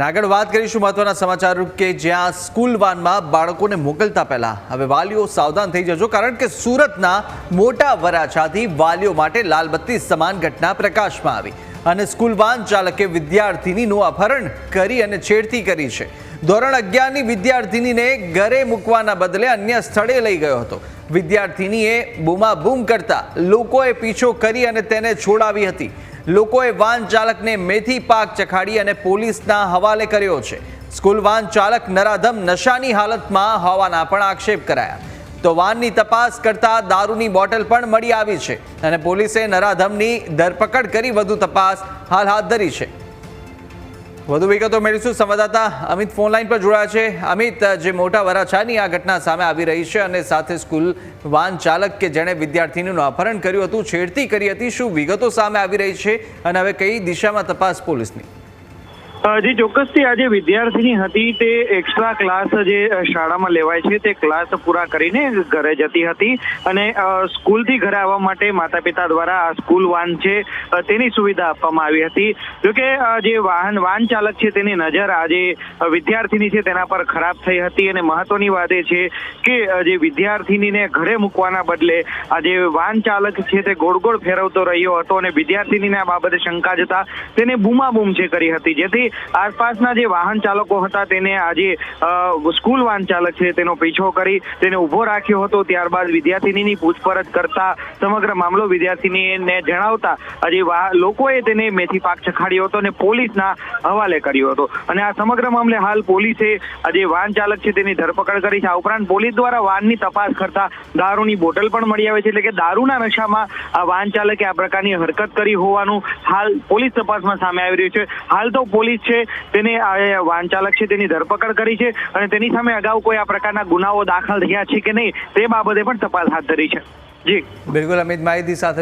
આગળ વાત કરીશું મહત્વના સમાચાર કે જ્યાં સ્કૂલ વાનમાં બાળકોને મોકલતા પહેલા હવે વાલીઓ સાવધાન થઈ જજો, કારણ કે સુરતના મોટા વરાછાથી વાલીઓ માટે લાલબત્તી સમાન ઘટના પ્રકાશમાં આવી અને સ્કૂલ વાન ચાલકે વિદ્યાર્થીનીનું અપહરણ કરી અને છેડતી કરી છે। ધોરણ 11ની વિદ્યાર્થીનીને ઘરે મૂકવાના બદલે અન્ય સ્થળે લઈ ગયો હતો। વિદ્યાર્થીનીએ બૂમાબૂમ કરતા લોકોએ પીછો કરી અને તેને છોડાવી હતી। લોકોએ વાન ચાલકને મેથી પાક ચખાડી અને પોલીસના હવાલે કર્યો છે। સ્કૂલ વાન ચાલક નરાધમ નશાની હાલતમાં હોવાના પણ આક્ષેપ કરાયા। તો વાનની તપાસ કરતા દારૂની બોટલ પણ મળી આવી છે અને પોલીસે નરાધમની ધરપકડ કરી વધુ તપાસ હાલ હાથ ધરી છે। વધુ વિગતો મેળવીશું। સંવાદદાતા અમિત ફોન લાઈન પર જોડાયા છે। અમિત, જે મોટા વરાછાની આ ઘટના સામે આવી રહી છે અને સાથે સ્કૂલ વાન ચાલક કે જેણે વિદ્યાર્થીનીનું અપહરણ કર્યું હતું, છેડતી કરી હતી, શું વિગતો સામે આવી રહી છે અને હવે કઈ દિશામાં તપાસ પોલીસની? જે ચોક્કસથી આજે વિદ્યાર્થીની હતી તે એક્સ્ટ્રા ક્લાસ જે શાળામાં લેવાય છે તે ક્લાસ પૂરા કરીને ઘરે જતી હતી અને સ્કૂલથી ઘરે આવવા માટે માતા પિતા દ્વારા આ સ્કૂલ વાન છે તેની સુવિધા આપવામાં આવી હતી। જોકે જે વાન ચાલક છે તેની નજર આજે વિદ્યાર્થીની છે તેના પર ખરાબ થઈ હતી અને મહત્વની વાત એ છે કે જે વિદ્યાર્થીનીને ઘરે મૂકવાના બદલે આ જે વાન ચાલક છે તે ગોળ ગોળ ફેરવતો રહ્યો હતો અને વિદ્યાર્થીનીને આ બાબતે શંકા જતા તેને બૂમાબૂમ છે કરી હતી, જેથી આસપાસના જે વાહન ચાલકો હતા તેને આજે સ્કૂલ વાન ચાલક છે તેનો પીછો કરી તેને ઉભો રાખ્યો હતો। ત્યારબાદ વિદ્યાર્થીનીની પૂછપરછ કરતા સમગ્ર મામલો વિદ્યાર્થીનીને જણાવતા આજે લોકોએ તેને મેથી પાક ચખાડ્યો હતો અને પોલીસના હવાલે કર્યો હતો અને આ સમગ્ર મામલે હાલ પોલીસે આજે વાન ચાલક છે તેની ધરપકડ કરી છે। આ ઉપરાંત પોલીસ દ્વારા વાનની તપાસ કરતા દારૂની બોટલ પણ મળી આવે છે, એટલે કે દારૂના નશામાં આ વાન ચાલકે આ પ્રકારની હરકત કરી હોવાનું હાલ પોલીસ તપાસમાં સામે આવી રહ્યું છે। હાલ તો પોલીસ છે તેને વાન ચાલક છે તેની ધરપકડ કરી છે અને તેની સામે અગાઉ કોઈ આ પ્રકારના ગુનાઓ દાખલ થયા છે કે નહીં તે બાબતે પણ તપાસ હાથ ધરી છે। જી બિલકુલ અમિત, માહિતી સાથે